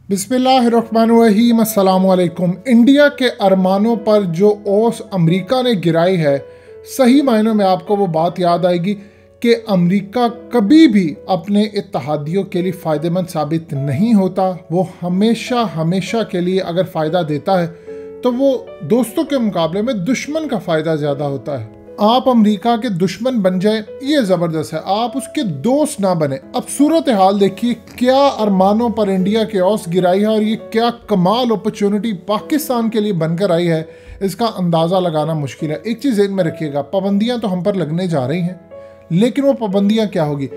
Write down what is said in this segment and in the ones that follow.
बिस्मिल्लाहिर्रहमानिर्रहीम अस्सलामुअलैकुम। इंडिया के अरमानों पर जो ओस अमेरिका ने गिराई है, सही मायनों में आपको वो बात याद आएगी कि अमेरिका कभी भी अपने इत्तहादियों के लिए फ़ायदेमंद साबित नहीं होता। वो हमेशा हमेशा के लिए अगर फ़ायदा देता है तो वो दोस्तों के मुकाबले में दुश्मन का फ़ायदा ज़्यादा होता है। आप अमेरिका के दुश्मन बन जाए ये ज़बरदस्त है, आप उसके दोस्त ना बने। अब सूरत हाल देखिए, क्या अरमानों पर इंडिया के औस गिराई है और ये क्या कमाल अपॉर्चुनिटी पाकिस्तान के लिए बनकर आई है, इसका अंदाज़ा लगाना मुश्किल है। एक चीज़ ज़हन में रखिएगा, पाबंदियां तो हम पर लगने जा रही हैं, लेकिन वो पाबंदियां क्या होगी।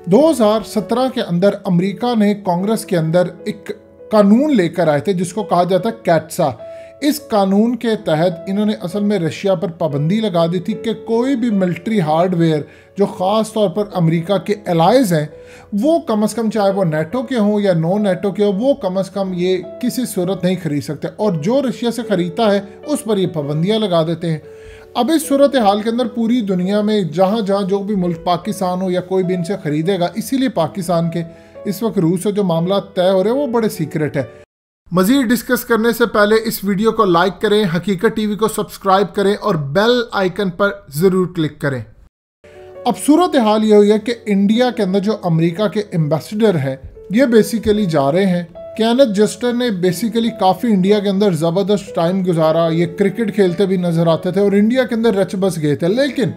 2017 के अंदर अमेरिका ने कांग्रेस के अंदर एक कानून लेकर आए थे जिसको कहा जाता है कैट्सा। इस कानून के तहत इन्होंने असल में रशिया पर पाबंदी लगा दी थी कि कोई भी मिलिट्री हार्डवेयर जो ख़ास तौर पर अमेरिका के एलाइज हैं, वो कम से कम, चाहे वो नेटो के हों या नॉन नेटो के हों, वो कम से कम ये किसी सूरत नहीं खरीद सकते। और जो रशिया से ख़रीदता है उस पर ये पाबंदियाँ लगा देते हैं। अब इस सूरत हाल के अंदर पूरी दुनिया में जहाँ जहाँ जो भी मुल्क, पाकिस्तान हो या कोई भी इनसे ख़रीदेगा, इसीलिए पाकिस्तान के इस वक्त रूस से जो मामला तय हो रहे हैं वो बड़े सीक्रेट है। मज़ीद डिस्कस करने से पहले इस वीडियो को लाइक करें, हकीकत टीवी को सब्सक्राइब करें और बेल आइकन पर ज़रूर क्लिक करें। अब सूरत हाल ये हुई है कि इंडिया के अंदर जो अमेरिका के एम्बेसडर हैं, ये बेसिकली जा रहे हैं। केनेथ जस्टर ने बेसिकली काफ़ी इंडिया के अंदर ज़बरदस्त टाइम गुजारा, ये क्रिकेट खेलते भी नज़र आते थे और इंडिया के अंदर रच बस गए थे, लेकिन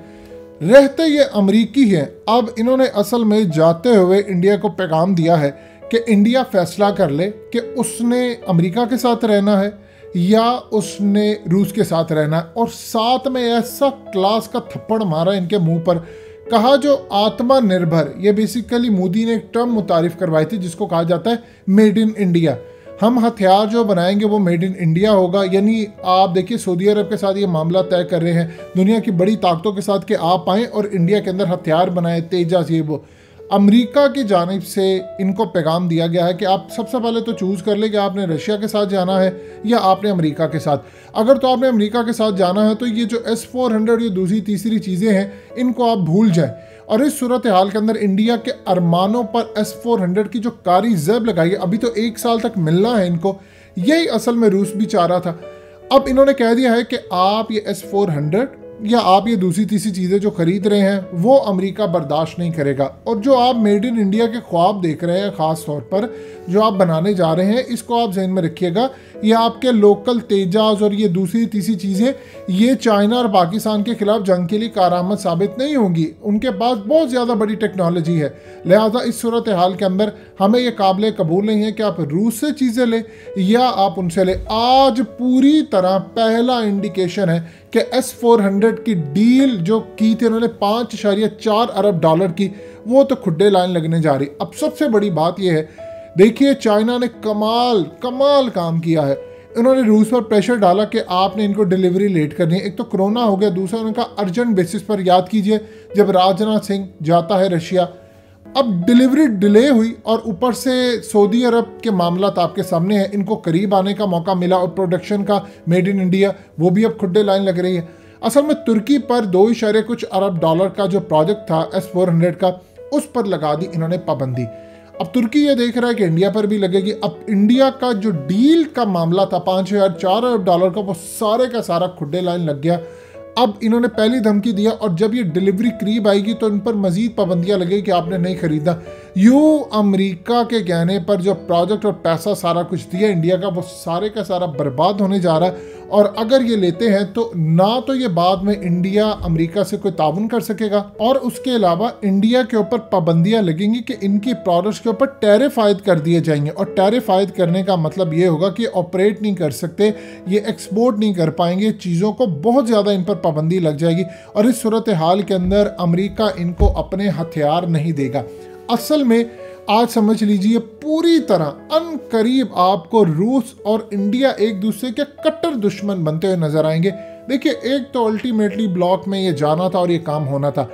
रहते ये अमरीकी हैं। अब इन्होंने असल में जाते हुए इंडिया को पैगाम दिया है कि इंडिया फैसला कर ले कि उसने अमेरिका के साथ रहना है या उसने रूस के साथ रहना है। और साथ में ऐसा क्लास का थप्पड़ मारा इनके मुंह पर, कहा जो आत्मनिर्भर, ये बेसिकली मोदी ने एक टर्म मुतारिफ करवाई थी जिसको कहा जाता है मेड इन इंडिया। हम हथियार जो बनाएंगे वो मेड इन इंडिया होगा। यानी आप देखिए, सऊदी अरब के साथ ये मामला तय कर रहे हैं, दुनिया की बड़ी ताकतों के साथ, कि आप आएँ और इंडिया के अंदर हथियार बनाएं, तेजास, ये वो। अमेरिका की जानिब से इनको पैगाम दिया गया है कि आप सबसे पहले तो चूज़ कर ले कि आपने रशिया के साथ जाना है या आपने अमेरिका के साथ। अगर तो आपने अमेरिका के साथ जाना है तो ये जो S-400, ये दूसरी तीसरी चीज़ें हैं, इनको आप भूल जाएं। और इस सूरत हाल के अंदर इंडिया के अरमानों पर S-400 की जो कारी ज़ेब लगाई है, अभी तो 1 साल तक मिलना है इनको, यही असल में रूस भी चाह रहा था। अब इन्होंने कह दिया है कि आप ये S-400 या आप ये दूसरी तीसरी चीज़ें जो खरीद रहे हैं वो अमेरिका बर्दाश्त नहीं करेगा। और जो आप मेड इन इंडिया के ख्वाब देख रहे हैं, ख़ास तौर पर जो आप बनाने जा रहे हैं, इसको आप जहन में रखिएगा, ये आपके लोकल तेजाज और ये दूसरी तीसरी चीज़ें, ये चाइना और पाकिस्तान के खिलाफ जंग के लिए कारआमद साबित नहीं होंगी। उनके पास बहुत ज़्यादा बड़ी टेक्नोलॉजी है, लिहाजा इस सूरत हाल के अंदर हमें ये काबिल कबूल नहीं है कि आप रूस से चीज़ें लें या आप उनसे लें। आज पूरी तरह पहला इंडिकेशन है कि S-400 की डील जो की थी उन्होंने $5.4 अरब की, वो तो खुड्डे लाइन लगने जा रही। अब सबसे बड़ी बात यह है, देखिए चाइना ने कमाल काम किया है। इन्होंने रूस पर प्रेशर डाला कि आपने इनको डिलीवरी लेट करनी है। एक तो कोरोना हो गया, दूसरा उनका अर्जेंट बेसिस पर, याद कीजिए जब राजनाथ सिंह जाता है रशिया, अब डिलीवरी डिले हुई और ऊपर से सऊदी अरब के मामला आपके सामने है, इनको करीब आने का मौका मिला और प्रोडक्शन का मेड इन इंडिया वो भी अब खुड्डे लाइन लग रही है। असल में तुर्की पर $2 अरब का जो प्रोजेक्ट था S-400 का, उस पर लगा दी इन्होंने पाबंदी। अब तुर्की ये देख रहा है कि इंडिया पर भी लगेगी। अब इंडिया का जो डील का मामला था $5.4 अरब का, वो सारे का सारा खुड्डे लाइन लग गया। अब इन्होंने पहली धमकी दिया और जब ये डिलीवरी करीब आएगी तो इन पर मजीद पाबंदियां लगेगी कि आपने नहीं खरीदा। यूँ अमेरिका के कहने पर जो प्रोजेक्ट और पैसा सारा कुछ दिया इंडिया का, वो सारे का सारा बर्बाद होने जा रहा है। और अगर ये लेते हैं तो ना तो ये बाद में इंडिया अमेरिका से कोई ताउन कर सकेगा, और उसके अलावा इंडिया के ऊपर पाबंदियां लगेंगी कि इनकी प्रोडक्ट्स के ऊपर टैरिफ आयद कर दिए जाएंगे। और टैरिफ आयद करने का मतलब ये होगा कि ऑपरेट नहीं कर सकते, ये एक्सपोर्ट नहीं कर पाएंगे, चीज़ों को बहुत ज़्यादा इन पर पाबंदी लग जाएगी। और इस सूरत हाल के अंदर अमेरिका इनको अपने हथियार नहीं देगा। असल में आज समझ लीजिए, पूरी तरह अनकरीब आपको रूस और इंडिया एक दूसरे के कट्टर दुश्मन बनते हुए नजर आएंगे। देखिए, एक तो अल्टीमेटली ब्लॉक में ये जाना था और ये काम होना था।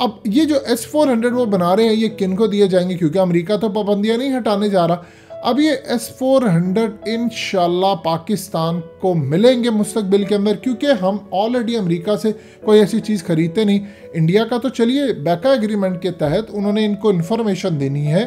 अब ये जो S-400 वो बना रहे हैं, ये किनको दिए जाएंगे, क्योंकि अमेरिका तो पाबंदियां नहीं हटाने जा रहा। अब ये S-400 इंशाल्लाह पाकिस्तान को मिलेंगे मुस्तकबिल के अंदर, क्योंकि हम ऑलरेडी अमेरिका से कोई ऐसी चीज़ खरीदते नहीं। इंडिया का तो चलिए बैका एग्रीमेंट के तहत उन्होंने इनको इन्फॉर्मेशन देनी है,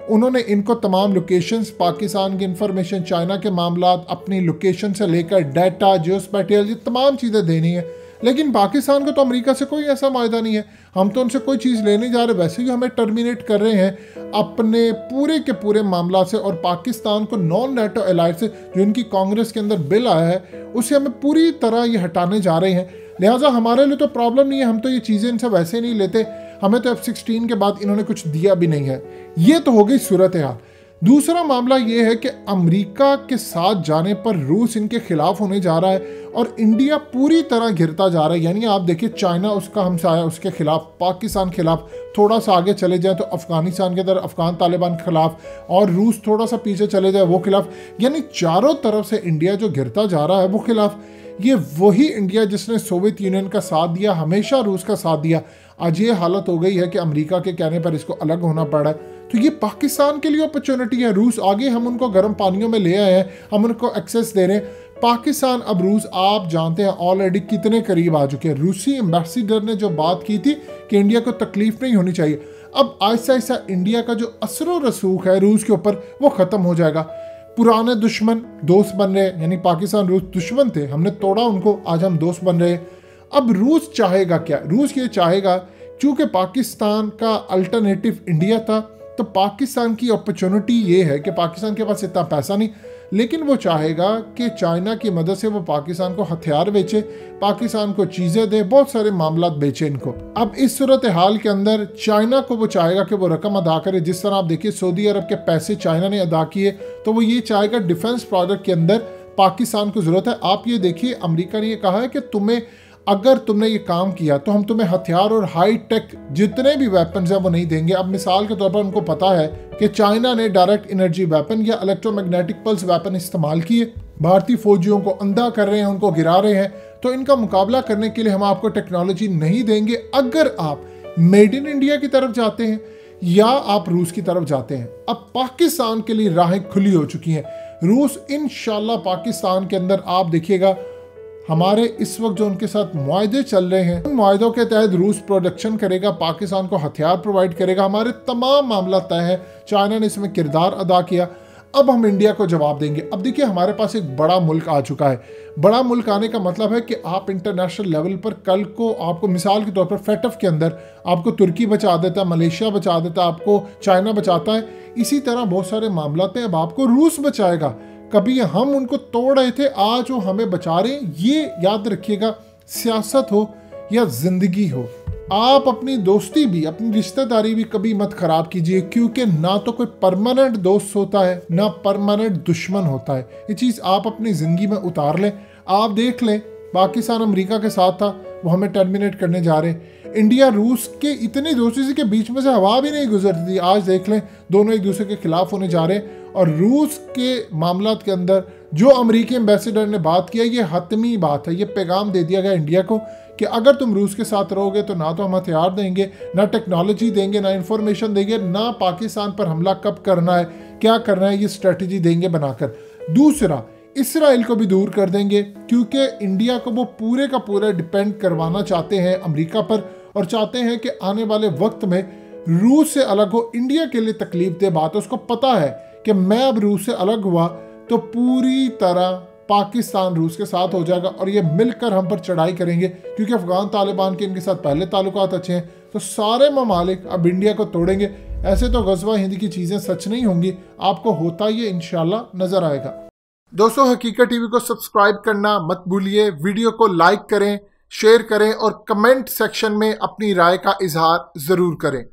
उन्होंने इनको तमाम लोकेशंस, पाकिस्तान की इंफॉर्मेशन, चाइना के मामला, अपनी लोकेशन से लेकर डाटा, जियोस्पैटियल, ये तमाम चीज़ें देनी है। लेकिन पाकिस्तान को तो अमेरिका से कोई ऐसा मायदा नहीं है, हम तो उनसे कोई चीज़ लेने जा रहे, वैसे ही हमें टर्मिनेट कर रहे हैं अपने पूरे के पूरे मामला से। और पाकिस्तान को नॉन नेटो एलाइड से जो इनकी कांग्रेस के अंदर बिल आया है उसे हमें पूरी तरह ये हटाने जा रहे हैं। लिहाजा हमारे लिए तो प्रॉब्लम नहीं है, हम तो ये चीज़ें इनसे वैसे नहीं लेते, हमें तो F-16 के बाद इन्होंने कुछ दिया भी नहीं है। ये तो हो गई सूरत हाल। दूसरा मामला ये है कि अमेरिका के साथ जाने पर रूस इनके खिलाफ होने जा रहा है और इंडिया पूरी तरह घिरता जा रहा है। यानी आप देखिए, चाइना उसका हमसाया, उसके खिलाफ, पाकिस्तान के खिलाफ, थोड़ा सा आगे चले जाए तो अफगानिस्तान के अंदर अफगान तालिबान के खिलाफ, और रूस थोड़ा सा पीछे चले जाए वो खिलाफ। यानी चारों तरफ से इंडिया जो घिरता जा रहा है वो खिलाफ। ये वही इंडिया जिसने सोवियत यूनियन का साथ दिया, हमेशा रूस का साथ दिया, आज ये हालत हो गई है कि अमेरिका के कहने पर इसको अलग होना पड़ा है। तो ये पाकिस्तान के लिए अपॉर्चुनिटी है। रूस आगे, हम उनको गर्म पानियों में ले आए हैं, हम उनको एक्सेस दे रहे हैं। पाकिस्तान अब रूस, आप जानते हैं ऑलरेडी कितने करीब आ चुके हैं। रूसी एम्बेसडर ने जो बात की थी कि इंडिया को तकलीफ नहीं होनी चाहिए, अब आहिस्ता आहिस्ता इंडिया का जो असर रसूख है रूस के ऊपर वो ख़त्म हो जाएगा। पुराने दुश्मन दोस्त बन रहे हैं, यानी पाकिस्तान रूस दुश्मन थे, हमने तोड़ा उनको, आज हम दोस्त बन रहे हैं। अब रूस चाहेगा क्या? रूस ये चाहेगा, चूँकि पाकिस्तान का अल्टरनेटिव इंडिया था, तो पाकिस्तान की अपॉर्चुनिटी ये है कि पाकिस्तान के पास इतना पैसा नहीं, लेकिन वो चाहेगा कि चाइना की मदद से वो पाकिस्तान को हथियार बेचे, पाकिस्तान को चीज़ें दे, बहुत सारे मामला बेचे इनको। अब इस सूरत हाल के अंदर चाइना को वो चाहेगा कि वो रकम अदा करे। जिस तरह आप देखिए, सऊदी अरब के पैसे चाइना ने अदा किए, तो वो ये चाहेगा डिफेंस प्रोजेक्ट के अंदर पाकिस्तान को ज़रूरत है। आप ये देखिए, अमेरिका ने ये कहा है कि तुम्हें, अगर तुमने ये काम किया तो हम तुम्हें हथियार और हाई टेक जितने भी वेपन्स हैं वो नहीं देंगे। अब मिसाल के तौर पर उनको पता है कि चाइना ने डायरेक्ट एनर्जी वेपन या इलेक्ट्रोमैग्नेटिक पल्स वेपन इस्तेमाल किए, भारतीय फौजियों को अंधा कर रहे हैं, उनको गिरा रहे हैं, तो इनका मुकाबला करने के लिए हम आपको टेक्नोलॉजी नहीं देंगे अगर आप मेड इन इंडिया की तरफ जाते हैं या आप रूस की तरफ जाते हैं। अब पाकिस्तान के लिए राहें खुली हो चुकी हैं। रूस इंशाल्लाह पाकिस्तान के अंदर, आप देखिएगा, हमारे इस वक्त जो उनके साथ मुआहदे चल रहे हैं, उन मुआहदों के तहत रूस प्रोडक्शन करेगा, पाकिस्तान को हथियार प्रोवाइड करेगा, हमारे तमाम मामला तय है। चाइना ने इसमें किरदार अदा किया, अब हम इंडिया को जवाब देंगे। अब देखिए, हमारे पास एक बड़ा मुल्क आ चुका है। बड़ा मुल्क आने का मतलब है कि आप इंटरनेशनल लेवल पर कल को, आपको मिसाल के तौर पर फेटफ के अंदर आपको तुर्की बचा देता है, मलेशिया बचा देता है, आपको चाइना बचाता है, इसी तरह बहुत सारे मामला हैं, अब आपको रूस बचाएगा। कभी हम उनको तोड़ रहे थे, आज वो हमें बचा रहे हैं। ये याद रखिएगा, सियासत हो या जिंदगी हो, आप अपनी दोस्ती भी, अपनी रिश्तेदारी भी कभी मत खराब कीजिए, क्योंकि ना तो कोई परमानेंट दोस्त होता है ना परमानेंट दुश्मन होता है। ये चीज़ आप अपनी ज़िंदगी में उतार लें। आप देख लें, पाकिस्तान अमेरिका के साथ था, वो हमें टर्मिनेट करने जा रहे हैं। इंडिया रूस के इतनी दोस्ती के बीच में से हवा भी नहीं गुजरती थी, आज देख लें दोनों एक दूसरे के खिलाफ होने जा रहे हैं। और रूस के मामला के अंदर जो अमेरिकी एम्बेसडर ने बात किया, ये हतमी बात है, ये पैगाम दे दिया गया इंडिया को कि अगर तुम रूस के साथ रहोगे तो ना तो हम हथियार देंगे, ना टेक्नोलॉजी देंगे, ना इंफॉर्मेशन देंगे, ना पाकिस्तान पर हमला कब करना है, क्या करना है, ये स्ट्रेटजी देंगे बनाकर। दूसरा, इसराइल को भी दूर कर देंगे, क्योंकि इंडिया को वो पूरे का पूरा डिपेंड करवाना चाहते हैं अमेरिका पर, और चाहते हैं कि आने वाले वक्त में रूस से अलग हो। इंडिया के लिए तकलीफ दे बात है, उसको पता है कि मैं अब रूस से अलग हुआ तो पूरी तरह पाकिस्तान रूस के साथ हो जाएगा और ये मिलकर हम पर चढ़ाई करेंगे, क्योंकि अफगान तालिबान के इनके साथ पहले ताल्लुकात अच्छे हैं, तो सारे ममालिक अब इंडिया को तोड़ेंगे। ऐसे तो गज़वा हिंद की चीज़ें सच नहीं होंगी, आपको होता ये इंशाल्लाह नज़र आएगा। दोस्तों, हकीकत टीवी को सब्सक्राइब करना मत भूलिए, वीडियो को लाइक करें, शेयर करें और कमेंट सेक्शन में अपनी राय का इजहार ज़रूर करें।